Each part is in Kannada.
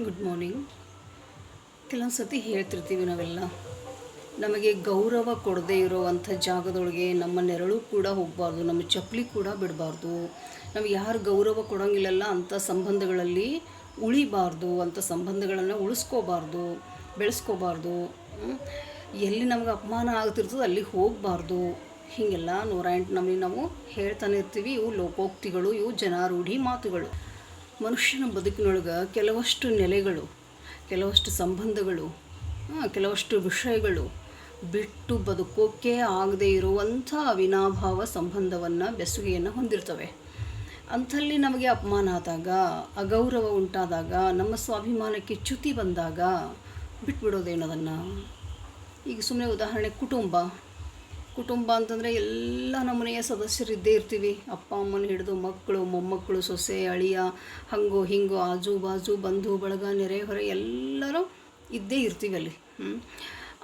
Good morning. ಕೆಲವೊಂದು ಸರ್ತಿ ಹೇಳ್ತಿರ್ತೀವಿ ನಾವೆಲ್ಲ, ನಮಗೆ ಗೌರವ ಕೊಡದೇ ಇರೋವಂಥ ಜಾಗದೊಳಗೆ ನಮ್ಮ ನೆರಳು ಕೂಡ ಹೋಗಬಾರ್ದು, ನಮ್ಮ ಚಪ್ಪಲಿ ಕೂಡ ಬಿಡಬಾರ್ದು. ನಮಗೆ ಯಾರು ಗೌರವ ಕೊಡೋಂಗಿಲ್ಲಲ್ಲ ಅಂಥ ಸಂಬಂಧಗಳಲ್ಲಿ ಉಳಿಬಾರ್ದು, ಅಂಥ ಸಂಬಂಧಗಳನ್ನು ಉಳಿಸ್ಕೋಬಾರ್ದು, ಬೆಳೆಸ್ಕೋಬಾರ್ದು. ಎಲ್ಲಿ ನಮಗೆ ಅಪಮಾನ ಆಗ್ತಿರ್ತದೆ ಅಲ್ಲಿ ಹೋಗಬಾರ್ದು. ಹೀಗೆಲ್ಲ 108 ನಮಗೆ ನಾವು ಹೇಳ್ತಾನೆ ಇರ್ತೀವಿ. ಇವು ಲೋಕೋಕ್ತಿಗಳು, ಇವು ಜನಾರೂಢಿ ಮಾತುಗಳು. ಮನುಷ್ಯನ ಬದುಕಿನೊಳಗೆ ಕೆಲವಷ್ಟು ನೆಲೆಗಳು, ಕೆಲವಷ್ಟು ಸಂಬಂಧಗಳು, ಕೆಲವಷ್ಟು ವಿಷಯಗಳು ಬಿಟ್ಟು ಬದುಕೋಕೆ ಆಗದೇ ಇರುವಂಥ ಅವಿನಾಭಾವ ಸಂಬಂಧವನ್ನು, ಬೆಸುಗೆಯನ್ನು ಹೊಂದಿರ್ತವೆ. ಅಂಥಲ್ಲಿ ನಮಗೆ ಅಪಮಾನ ಆದಾಗ, ಅಗೌರವ ಉಂಟಾದಾಗ, ನಮ್ಮ ಸ್ವಾಭಿಮಾನಕ್ಕೆ ಚ್ಯುತಿ ಬಂದಾಗ ಬಿಟ್ಬಿಡೋದೇನದನ್ನು. ಈಗ ಸುಮ್ಮನೆ ಉದಾಹರಣೆ ಕುಟುಂಬ ಅಂತಂದರೆ ಎಲ್ಲ ನಮ್ಮನೆಯ ಸದಸ್ಯರಿದ್ದೇ ಇರ್ತೀವಿ. ಅಪ್ಪ ಅಮ್ಮನ ಹಿಡಿದು ಮಕ್ಕಳು, ಮೊಮ್ಮಕ್ಕಳು, ಸೊಸೆ, ಅಳಿಯ, ಹಂಗೋ ಹಿಂಗೋ, ಆಜು ಬಾಜು, ಬಂಧು ಬಳಗ, ನೆರೆಹೊರೆ ಎಲ್ಲರೂ ಇದ್ದೇ ಇರ್ತೀವಿ ಅಲ್ಲಿ.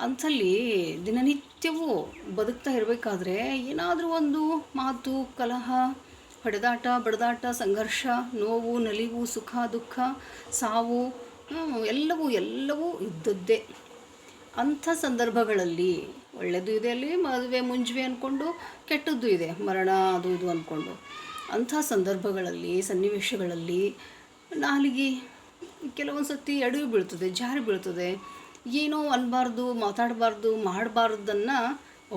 ಅಂಥಲ್ಲಿ ದಿನನಿತ್ಯವೂ ಬದುಕ್ತಾ ಇರಬೇಕಾದ್ರೆ ಏನಾದರೂ ಒಂದು ಮಾತು, ಕಲಹ, ಹೊಡೆದಾಟ, ಬಡದಾಟ, ಸಂಘರ್ಷ, ನೋವು, ನಲಿವು, ಸುಖ, ದುಃಖ, ಸಾವು, ಎಲ್ಲವೂ ಇದ್ದದ್ದೇ. ಅಂಥ ಸಂದರ್ಭಗಳಲ್ಲಿ ಒಳ್ಳೆಯದು ಇದೆ, ಅಲ್ಲಿ ಮದುವೆ ಮುಂಜುವೆ ಅಂದ್ಕೊಂಡು, ಕೆಟ್ಟದ್ದು ಇದೆ, ಮರಣ ಅದು ಇದು ಅಂದ್ಕೊಂಡು. ಅಂಥ ಸಂದರ್ಭಗಳಲ್ಲಿ, ಸನ್ನಿವೇಶಗಳಲ್ಲಿ ನಾಲಿಗೆ ಕೆಲವೊಂದು ಸತಿ ಎಡವಿ ಬೀಳ್ತದೆ, ಜಾರಿ ಬೀಳ್ತದೆ. ಏನೋ ಅನ್ನಬಾರ್ದು, ಮಾತಾಡಬಾರ್ದು, ಮಾಡಬಾರ್ದನ್ನು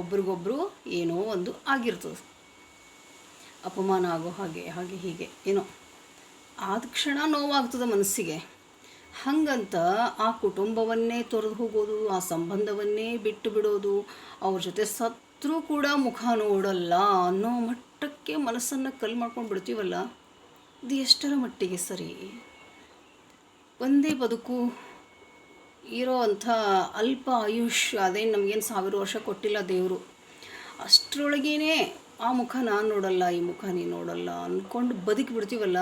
ಒಬ್ರಿಗೊಬ್ಬರು ಏನೋ ಒಂದು ಆಗಿರ್ತದೆ, ಅಪಮಾನ ಆಗೋ ಹಾಗೆ ಹೀಗೆ ಏನೋ ಆದ ಕ್ಷಣ ನೋವಾಗ್ತದೆ ಮನಸ್ಸಿಗೆ. ಹಾಗಂತ ಆ ಕುಟುಂಬವನ್ನೇ ತೊರೆದು ಹೋಗೋದು, ಆ ಸಂಬಂಧವನ್ನೇ ಬಿಟ್ಟು ಬಿಡೋದು, ಅವ್ರ ಜೊತೆ ಸತ್ರೂ ಕೂಡ ಮುಖ ನೋಡಲ್ಲ ಅನ್ನೋ ಮಟ್ಟಕ್ಕೆ ಮನಸ್ಸನ್ನು ಕಲ್ಲು ಮಾಡ್ಕೊಂಡು ಬಿಡ್ತೀವಲ್ಲ, ಇದು ಎಷ್ಟರ ಮಟ್ಟಿಗೆ ಸರಿ? ಒಂದೇ ಬದುಕು ಇರೋ ಅಂಥ ಅಲ್ಪ ಆಯುಷ್ಯ, ಅದೇನು ನಮಗೇನು 1000 ವರ್ಷ ಕೊಟ್ಟಿಲ್ಲ ದೇವರು. ಅಷ್ಟರೊಳಗೇನೆ ಆ ಮುಖ ನಾನು ನೋಡಲ್ಲ, ಈ ಮುಖ ನೀನು ನೋಡಲ್ಲ ಅಂದ್ಕೊಂಡು ಬದುಕಿ ಬಿಡ್ತೀವಲ್ಲ.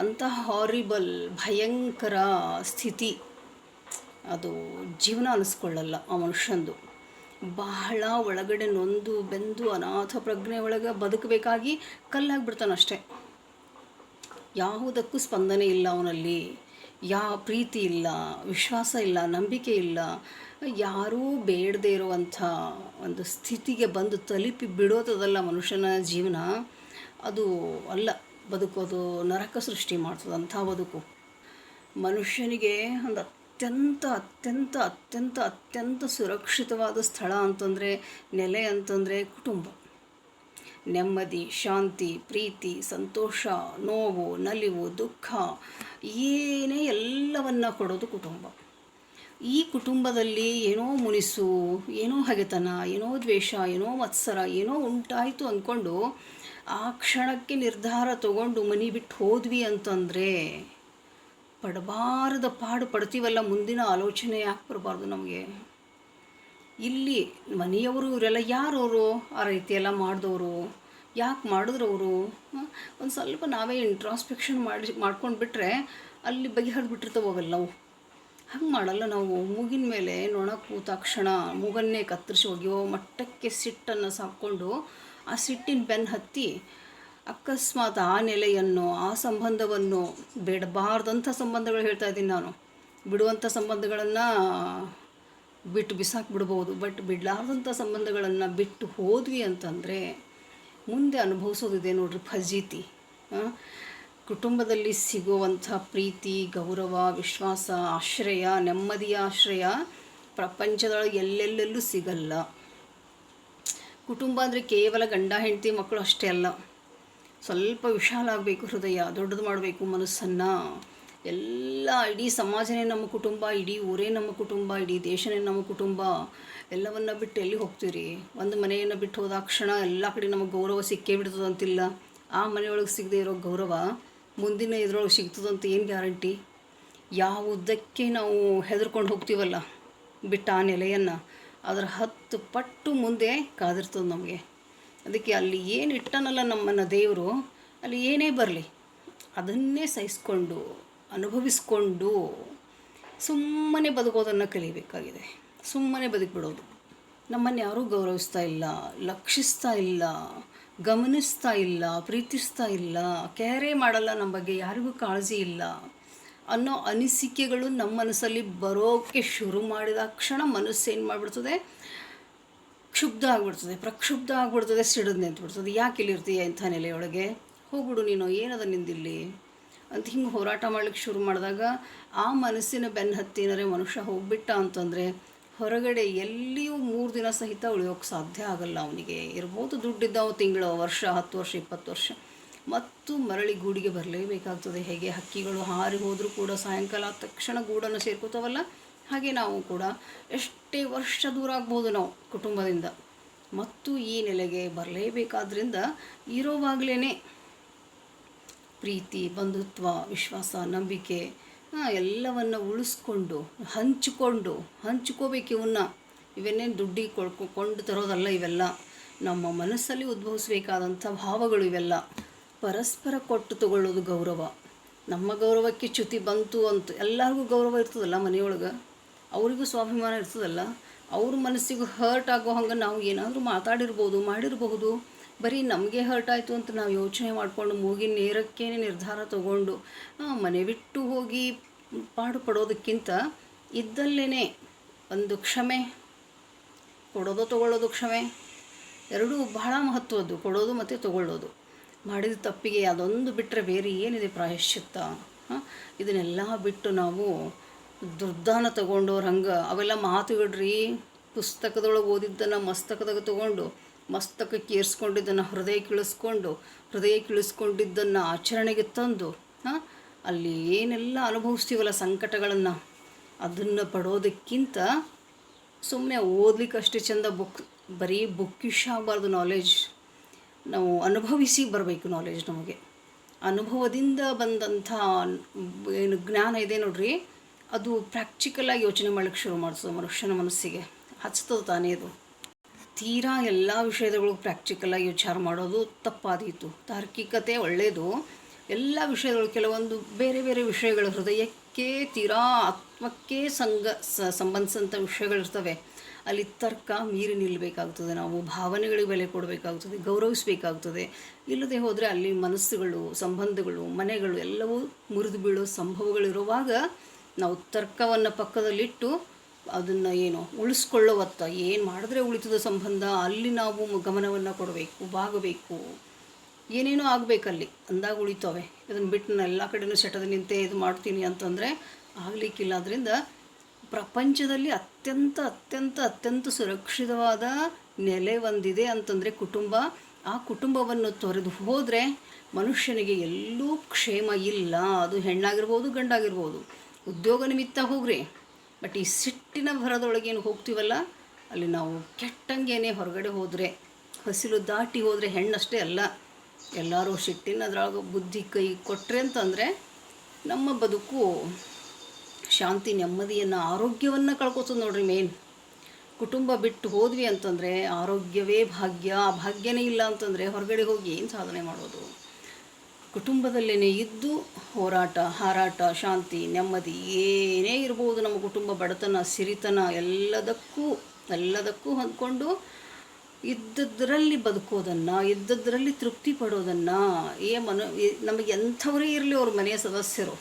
ಅಂಥ ಹಾರಿಬಲ್, ಭಯಂಕರ ಸ್ಥಿತಿ ಅದು ಜೀವನ ಅನ್ನಿಸ್ಕೊಳ್ಳಲ್ಲ ಆ ಮನುಷ್ಯಂದು. ಬಹಳ ಒಳಗಡೆ ನೊಂದು ಬೆಂದು ಅನಾಥ ಪ್ರಜ್ಞೆ ಒಳಗೆ ಬದುಕಬೇಕಾಗಿ ಕಲ್ಲಾಗ್ಬಿಡ್ತಾನಷ್ಟೆ. ಯಾವುದಕ್ಕೂ ಸ್ಪಂದನೆ ಇಲ್ಲ ಅವನಲ್ಲಿ, ಪ್ರೀತಿ ಇಲ್ಲ, ವಿಶ್ವಾಸ ಇಲ್ಲ, ನಂಬಿಕೆ ಇಲ್ಲ. ಯಾರೂ ಬೇಡದೇ ಇರುವಂಥ ಒಂದು ಸ್ಥಿತಿಗೆ ಬಂದು ತಲುಪಿ ಬಿಡೋದಲ್ಲ ಮನುಷ್ಯನ ಜೀವನ. ಅದು ಅಲ್ಲ ಬದುಕೋದು, ನರಕ ಸೃಷ್ಟಿ ಮಾಡ್ತದೆ ಅಂಥ ಬದುಕು. ಮನುಷ್ಯನಿಗೆ ಒಂದು ಅತ್ಯಂತ ಸುರಕ್ಷಿತವಾದ ಸ್ಥಳ ಅಂತಂದರೆ, ನೆಲೆ ಅಂತಂದರೆ ಕುಟುಂಬ. ನೆಮ್ಮದಿ, ಶಾಂತಿ, ಪ್ರೀತಿ, ಸಂತೋಷ, ನೋವು, ನಲಿವು, ದುಃಖ ಏನೇ ಎಲ್ಲವನ್ನ ಕೊಡೋದು ಕುಟುಂಬ. ಈ ಕುಟುಂಬದಲ್ಲಿ ಏನೋ ಮುನಿಸು, ಏನೋ ಹಗೆತನ, ಏನೋ ದ್ವೇಷ, ಏನೋ ಮತ್ಸರ, ಏನೋ ಉಂಟಾಯಿತು ಅಂದ್ಕೊಂಡು ಆ ಕ್ಷಣಕ್ಕೆ ನಿರ್ಧಾರ ತಗೊಂಡು ಮನೆ ಬಿಟ್ಟು ಹೋದ್ವಿ ಅಂತಂದರೆ ಪಡಬಾರದ ಪಾಡು ಪಡ್ತೀವಲ್ಲ. ಮುಂದಿನ ಆಲೋಚನೆ ಯಾಕೆ ಬರಬಾರ್ದು ನಮಗೆ? ಇಲ್ಲಿ ಮನೆಯವರು ಇವರೆಲ್ಲ ಯಾರವರು? ಆ ರೀತಿ ಎಲ್ಲ ಮಾಡಿದವರು ಯಾಕೆ ಮಾಡಿದ್ರು ಅವರು? ಒಂದು ಸ್ವಲ್ಪ ನಾವೇ ಇಂಟ್ರಾಸ್ಪೆಕ್ಷನ್ ಮಾಡ್ಕೊಂಡು ಬಿಟ್ಟರೆ ಅಲ್ಲಿ ಬಗೆಹರಿದು ಬಿಟ್ಟಿರ್ತವೆ ಅವೆಲ್ಲವು. ಹಂಗೆ ಮಾಡಲ್ಲ ನಾವು. ಮೂಗಿನ ಮೇಲೆ ನೊಣ ಕೂತಾಕ್ಷಣ ಮೂಗನ್ನೇ ಕತ್ತರಿಸಿ ಒಗೆಯೋ ಮಟ್ಟಕ್ಕೆ ಸಿಟ್ಟನ್ನು ಸಾಕ್ಕೊಂಡು ಆ ಸಿಟ್ಟಿನ ಬೆನ್ನು ಹತ್ತಿ ಅಕಸ್ಮಾತ್ ಆ ನೆಲೆಯನ್ನು, ಆ ಸಂಬಂಧವನ್ನು, ಬೇಡಬಾರ್ದಂಥ ಸಂಬಂಧಗಳು ಹೇಳ್ತಾ ಇದ್ದೀನಿ ನಾನು, ಬಿಡುವಂಥ ಸಂಬಂಧಗಳನ್ನು ಬಿಟ್ಟು ಬಿಸಾಕ್ಬಿಡ್ಬೋದು. ಬಟ್ ಬಿಡಲಾರ್ದಂಥ ಸಂಬಂಧಗಳನ್ನು ಬಿಟ್ಟು ಹೋದ್ವಿ ಅಂತಂದರೆ ಮುಂದೆ ಅನುಭವಿಸೋದಿದೆ ನೋಡ್ರಿ ಫಜೀತಿ. ಕುಟುಂಬದಲ್ಲಿ ಸಿಗುವಂಥ ಪ್ರೀತಿ, ಗೌರವ, ವಿಶ್ವಾಸ, ಆಶ್ರಯ, ನೆಮ್ಮದಿಯ ಆಶ್ರಯ ಪ್ರಪಂಚದೊಳಗೆ ಎಲ್ಲೆಲ್ಲೆಲ್ಲೂ ಸಿಗಲ್ಲ. ಕುಟುಂಬ ಅಂದರೆ ಕೇವಲ ಗಂಡ ಹೆಂಡತಿ ಮಕ್ಕಳು ಅಷ್ಟೇ ಅಲ್ಲ. ಸ್ವಲ್ಪ ವಿಶಾಲ ಆಗಬೇಕು ಹೃದಯ, ದೊಡ್ಡದು ಮಾಡಬೇಕು ಮನಸ್ಸನ್ನು. ಎಲ್ಲ ಇಡೀ ಸಮಾಜನೇ ನಮ್ಮ ಕುಟುಂಬ, ಇಡೀ ಊರೇ ನಮ್ಮ ಕುಟುಂಬ, ಇಡೀ ದೇಶನೇ ನಮ್ಮ ಕುಟುಂಬ. ಎಲ್ಲವನ್ನ ಬಿಟ್ಟು ಎಲ್ಲಿ ಹೋಗ್ತೀರಿ? ಒಂದು ಮನೆಯನ್ನು ಬಿಟ್ಟು ಹೋದಾಕ್ಷಣ ಎಲ್ಲ ಕಡೆ ನಮಗೆ ಗೌರವ ಸಿಕ್ಕೇ ಬಿಡ್ತದಂತಿಲ್ಲ. ಆ ಮನೆಯೊಳಗೆ ಸಿಗದೆ ಇರೋ ಗೌರವ ಮುಂದಿನ ಇದ್ರೊಳಗೆ ಸಿಗ್ತದಂತ ಏನು ಗ್ಯಾರಂಟಿ? ಯಾವುದಕ್ಕೆ ನಾವು ಹೆದರ್ಕೊಂಡು ಹೋಗ್ತೀವಲ್ಲ ಬಿಟ್ಟು ಆ ನೆಲೆಯನ್ನು, ಅದರ 10 ಪಟ್ಟು ಮುಂದೆ ಕಾದಿರ್ತದೆ ನಮಗೆ. ಅದಕ್ಕೆ ಅಲ್ಲಿ ಏನು ಇಟ್ಟನಲ್ಲ ನಮ್ಮನ್ನು ದೇವರು, ಅಲ್ಲಿ ಏನೇ ಬರಲಿ ಅದನ್ನೇ ಸಹಿಸ್ಕೊಂಡು ಅನುಭವಿಸ್ಕೊಂಡು ಸುಮ್ಮನೆ ಬದುಕೋದನ್ನು ಕಲಿಬೇಕಾಗಿದೆ. ಸುಮ್ಮನೆ ಬದುಕಿಬಿಡೋದು. ನಮ್ಮನ್ನು ಯಾರೂ ಗೌರವಿಸ್ತಾ ಇಲ್ಲ, ಲಕ್ಷಿಸ್ತಾ ಇಲ್ಲ, ಗಮನಿಸ್ತಾ ಇಲ್ಲ, ಪ್ರೀತಿಸ್ತಾ ಇಲ್ಲ, ಕೇರೇ ಮಾಡಲ್ಲ ನಮ್ಮ ಬಗ್ಗೆ, ಯಾರಿಗೂ ಕಾಳಜಿ ಇಲ್ಲ. ಅನ್ನೋ ಅನಿಸಿಕೆಗಳು ನಮ್ಮ ಮನಸ್ಸಲ್ಲಿ ಬರೋಕ್ಕೆ ಶುರು ಮಾಡಿದ ಕ್ಷಣ ಮನಸ್ಸು ಏನು ಮಾಡಿಬಿಡ್ತದೆ, ಕ್ಷುಬ್ಧ ಆಗಿಬಿಡ್ತದೆ, ಪ್ರಕ್ಷುಬ್ಧ ಆಗಿಬಿಡ್ತದೆ, ಸಿಡಿದು ನಿಂತುಬಿಡ್ತದೆ. ಯಾಕೆ ಇಲ್ಲಿರ್ತೀಯ ಇಂಥ ನೆಲೆಯೊಳಗೆ, ಹೋಗ್ಬಿಡು ನೀನು, ಏನದ ನಿಂದಿಲ್ಲಿ ಅಂತ ಹಿಂಗೆ ಹೋರಾಟ ಮಾಡ್ಲಿಕ್ಕೆ ಶುರು ಮಾಡಿದಾಗ ಆ ಮನಸ್ಸಿನ ಬೆನ್ನು ಹತ್ತಿನರೆ ಮನುಷ್ಯ ಹೋಗ್ಬಿಟ್ಟ ಅಂತಂದರೆ ಹೊರಗಡೆ ಎಲ್ಲಿಯೂ 3 ದಿನ ಸಹಿತ ಉಳಿಯೋಕ್ಕೆ ಸಾಧ್ಯ ಆಗಲ್ಲ. ಅವನಿಗೆ ಇರ್ಬೋದು ದುಡ್ಡಿದ್ದಾವ, ತಿಂಗಳು, ವರ್ಷ, 10 ವರ್ಷ, 20 ವರ್ಷ, ಮತ್ತು ಮರಳಿ ಗೂಡಿಗೆ ಬರಲೇಬೇಕಾಗ್ತದೆ. ಹೇಗೆ ಹಕ್ಕಿಗಳು ಹಾರಿ ಹೋದರೂ ಕೂಡ ಸಾಯಂಕಾಲ ಆದ ತಕ್ಷಣ ಗೂಡನ್ನು ಸೇರ್ಕೋತಾವಲ್ಲ, ಹಾಗೆ ನಾವು ಕೂಡ ಎಷ್ಟೇ ವರ್ಷ ದೂರ ಆಗ್ಬೋದು ನಾವು ಕುಟುಂಬದಿಂದ, ಮತ್ತು ಈ ನೆಲೆಗೆ ಬರಲೇಬೇಕಾದ್ರಿಂದ ಇರೋವಾಗಲೇ ಪ್ರೀತಿ, ಬಂಧುತ್ವ, ವಿಶ್ವಾಸ, ನಂಬಿಕೆ ಎಲ್ಲವನ್ನು ಉಳಿಸ್ಕೊಂಡು ಹಂಚ್ಕೋಬೇಕು. ಇವನ್ನೇನು ದುಡ್ಡಿಗೆ ಕೊಂಡು ತರೋದಲ್ಲ, ಇವೆಲ್ಲ ನಮ್ಮ ಮನಸ್ಸಲ್ಲಿ ಉದ್ಭವಿಸಬೇಕಾದಂಥ ಭಾವಗಳು. ಇವೆಲ್ಲ ಪರಸ್ಪರ ಕೊಟ್ಟು ತಗೊಳ್ಳೋದು ಗೌರವ. ನಮ್ಮ ಗೌರವಕ್ಕೆ ಚ್ಯುತಿ ಬಂತು ಅಂತ ಎಲ್ಲರಿಗೂ ಗೌರವ ಇರ್ತದಲ್ಲ ಮನೆಯೊಳಗೆ, ಅವರಿಗೂ ಸ್ವಾಭಿಮಾನ ಇರ್ತದಲ್ಲ, ಅವ್ರ ಮನಸ್ಸಿಗೂ ಹರ್ಟ್ ಆಗೋ ಹಂಗೆ ನಾವು ಏನಾದರೂ ಮಾತಾಡಿರ್ಬೋದು, ಮಾಡಿರಬಹುದು. ಬರೀ ನಮಗೆ ಹರ್ಟ್ ಆಯಿತು ಅಂತ ನಾವು ಯೋಚನೆ ಮಾಡಿಕೊಂಡು ಮೂಗಿನ ನೇರಕ್ಕೇ ನಿರ್ಧಾರ ತಗೊಂಡು ಮನೆ ಬಿಟ್ಟು ಹೋಗಿ ಪಾಡು ಪಡೋದಕ್ಕಿಂತ ಇದ್ದಲ್ಲೇ ಒಂದು ಕ್ಷಮೆ ಕೊಡೋದು ತಗೊಳ್ಳೋದು, ಕ್ಷಮೆ ಎರಡೂ ಬಹಳ ಮಹತ್ವದ್ದು. ಕೊಡೋದು ಮತ್ತು ತಗೊಳ್ಳೋದು. ಮಾಡಿದ ತಪ್ಪಿಗೆ ಅದೊಂದು ಬಿಟ್ಟರೆ ಬೇರೆ ಏನಿದೆ ಪ್ರಾಯಶ್ಚಿತ್ತ? ಇದನ್ನೆಲ್ಲ ಬಿಟ್ಟು ನಾವು ದುರ್ದಾನ ತಗೊಂಡವ್ರು ಹಂಗೆ ಅವೆಲ್ಲ ಮಾತುಗಳ್ರಿ. ಪುಸ್ತಕದೊಳಗೆ ಓದಿದ್ದನ್ನು ಮಸ್ತಕದಾಗ ತೊಗೊಂಡು, ಮಸ್ತಕಕ್ಕೆ ಏರಿಸ್ಕೊಂಡಿದ್ದನ್ನು ಹೃದಯ ಕಿಳಿಸ್ಕೊಂಡಿದ್ದನ್ನು ಆಚರಣೆಗೆ ತಂದು ಅಲ್ಲಿ ಏನೆಲ್ಲ ಅನುಭವಿಸ್ತೀವಲ್ಲ ಸಂಕಟಗಳನ್ನು, ಅದನ್ನು ಪಡೋದಕ್ಕಿಂತ ಸುಮ್ಮನೆ ಓದ್ಲಿಕ್ಕೆ ಅಷ್ಟೇ ಚೆಂದ. ಬರೀ ಬುಕ್ಕಿಶ್ ಆಗಬಾರ್ದು ನಾಲೆಜ್. ನಾವು ಅನುಭವಿಸಿ ಬರಬೇಕು ನಾಲೆಜ್. ನಮಗೆ ಅನುಭವದಿಂದ ಬಂದಂಥ ಏನು ಜ್ಞಾನ ಇದೆ ನೋಡ್ರಿ, ಅದು ಪ್ರಾಕ್ಟಿಕಲಾಗಿ ಯೋಚನೆ ಮಾಡಲಿಕ್ಕೆ ಶುರು ಮಾಡಿಸೋದು ಮನುಷ್ಯನ ಮನಸ್ಸಿಗೆ ಹಚ್ತದೆ ತಾನೇ. ಅದು ತೀರಾ ಎಲ್ಲ ವಿಷಯಗಳು ಪ್ರಾಕ್ಟಿಕಲಾಗಿ ವಿಚಾರ ಮಾಡೋದು ತಪ್ಪಾದೀತು. ತಾರ್ಕಿಕತೆ ಒಳ್ಳೆಯದು, ಎಲ್ಲ ವಿಷಯಗಳು. ಕೆಲವೊಂದು ಬೇರೆ ಬೇರೆ ವಿಷಯಗಳು ಹೃದಯಕ್ಕೆ ತೀರಾ ಆತ್ಮಕ್ಕೆ ಸಂಬಂಧಿಸಿದಂಥ ವಿಷಯಗಳಿರ್ತವೆ. ಅಲ್ಲಿ ತರ್ಕ ಮೀರಿ ನಿಲ್ಲಬೇಕಾಗ್ತದೆ. ನಾವು ಭಾವನೆಗಳಿಗೆ ಬೆಲೆ ಕೊಡಬೇಕಾಗ್ತದೆ, ಗೌರವಿಸಬೇಕಾಗ್ತದೆ. ಇಲ್ಲದೆ ಹೋದರೆ ಅಲ್ಲಿ ಮನಸ್ಸುಗಳು, ಸಂಬಂಧಗಳು, ಮನೆಗಳು ಎಲ್ಲವೂ ಮುರಿದು ಬೀಳೋ ಸಂಭವಗಳಿರುವಾಗ ನಾವು ತರ್ಕವನ್ನು ಪಕ್ಕದಲ್ಲಿಟ್ಟು ಅದನ್ನು ಉಳಿಸ್ಕೊಳ್ಳೋವತ್ತ ಏನು ಮಾಡಿದ್ರೆ ಉಳಿತದ ಸಂಬಂಧ, ಅಲ್ಲಿ ನಾವು ಗಮನವನ್ನು ಕೊಡಬೇಕು, ಬಾಗಬೇಕು, ಏನೇನೋ ಆಗಬೇಕಲ್ಲಿ ಅಂದಾಗ ಉಳಿತವೆ. ಇದನ್ನು ಬಿಟ್ಟು ನಾನು ಎಲ್ಲ ಕಡೆಯೂ ಸೆಟದ ನಿಂತೆ ಇದು ಮಾಡ್ತೀನಿ ಅಂತಂದರೆ ಆಗಲಿಕ್ಕಿಲ್ಲ. ಅದರಿಂದ ಪ್ರಪಂಚದಲ್ಲಿ ಅತ್ಯಂತ ಸುರಕ್ಷಿತವಾದ ನೆಲೆ ಒಂದಿದೆ ಅಂತಂದರೆ ಕುಟುಂಬ. ಆ ಕುಟುಂಬವನ್ನು ತೊರೆದು ಹೋದರೆ ಮನುಷ್ಯನಿಗೆ ಎಲ್ಲೂ ಕ್ಷೇಮ ಇಲ್ಲ. ಅದು ಹೆಣ್ಣಾಗಿರ್ಬೋದು, ಗಂಡಾಗಿರ್ಬೋದು. ಉದ್ಯೋಗ ನಿಮಿತ್ತ ಹೋಗ್ರಿ, ಬಟ್ ಈ ಸಿಟ್ಟಿನ ಭರದೊಳಗೇನು ಹೋಗ್ತೀವಲ್ಲ, ಅಲ್ಲಿ ನಾವು ಕೆಟ್ಟಂಗೇನೆ ಹೊರಗಡೆ ಹೋದರೆ, ಹಸಿಲು ದಾಟಿ ಹೋದರೆ ಹೆಣ್ಣಷ್ಟೇ ಅಲ್ಲ, ಎಲ್ಲರೂ ಸಿಟ್ಟಿನ ಅದ್ರೊಳಗೆ ಬುದ್ಧಿ ಕೈ ಕೊಟ್ಟರೆ ಅಂತಂದರೆ ನಮ್ಮ ಬದುಕು ಶಾಂತಿ, ನೆಮ್ಮದಿಯನ್ನು, ಆರೋಗ್ಯವನ್ನು ಕಳ್ಕೊತದೆ ನೋಡ್ರಿ. ಮೇನ್ ಕುಟುಂಬ ಬಿಟ್ಟು ಹೋದ್ವಿ ಅಂತಂದರೆ ಆರೋಗ್ಯವೇ ಭಾಗ್ಯ. ಆ ಭಾಗ್ಯನೇ ಇಲ್ಲ ಅಂತಂದರೆ ಹೊರಗಡೆ ಹೋಗಿ ಏನು ಸಾಧನೆ ಮಾಡೋದು? ಕುಟುಂಬದಲ್ಲೇ ಇದ್ದು ಹೋರಾಟ, ಹಾರಾಟ, ಶಾಂತಿ, ನೆಮ್ಮದಿ ಏನೇ ಇರ್ಬೋದು. ನಮ್ಮ ಕುಟುಂಬ ಬಡತನ, ಸಿರಿತನ ಎಲ್ಲದಕ್ಕೂ ಹೊಂದ್ಕೊಂಡು ಇದ್ದದ್ರಲ್ಲಿ ಬದುಕೋದನ್ನು, ಇದ್ದದ್ರಲ್ಲಿ ತೃಪ್ತಿ ಪಡೋದನ್ನು, ನಮಗೆ ಎಂಥವರೇ ಇರಲಿ ಅವ್ರ ಮನೆಯ ಸದಸ್ಯರು,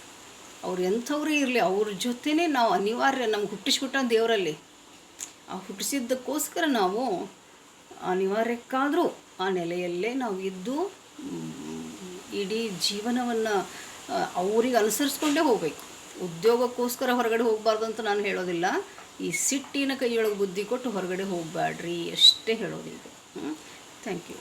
ಅವ್ರು ಎಂಥವರೇ ಇರಲಿ, ಅವ್ರ ಜೊತೆನೇ ನಾವು ಅನಿವಾರ್ಯ. ನಮ್ಗೆ ಹುಟ್ಟಿಸ್ಬಿಟ್ಟ ದೇವರಲ್ಲಿ, ಆ ಹುಟ್ಟಿಸಿದ್ದಕ್ಕೋಸ್ಕರ ನಾವು ಅನಿವಾರ್ಯಕ್ಕಾದರೂ ಆ ನೆಲೆಯಲ್ಲೇ ನಾವು ಇದ್ದು ಇಡೀ ಜೀವನವನ್ನು ಅವ್ರಿಗೆ ಅನುಸರಿಸ್ಕೊಂಡೇ ಹೋಗಬೇಕು. ಉದ್ಯೋಗಕ್ಕೋಸ್ಕರ ಹೊರಗಡೆ ಹೋಗಬಾರ್ದು ಅಂತ ನಾನು ಹೇಳೋದಿಲ್ಲ. ಈ ಸಿಟ್ಟಿನ ಕೈಯೊಳಗೆ ಬುದ್ಧಿ ಕೊಟ್ಟು ಹೊರಗಡೆ ಹೋಗಬೇಡ್ರಿ ಅಷ್ಟೇ ಹೇಳೋದು ಈಗ. Thank you.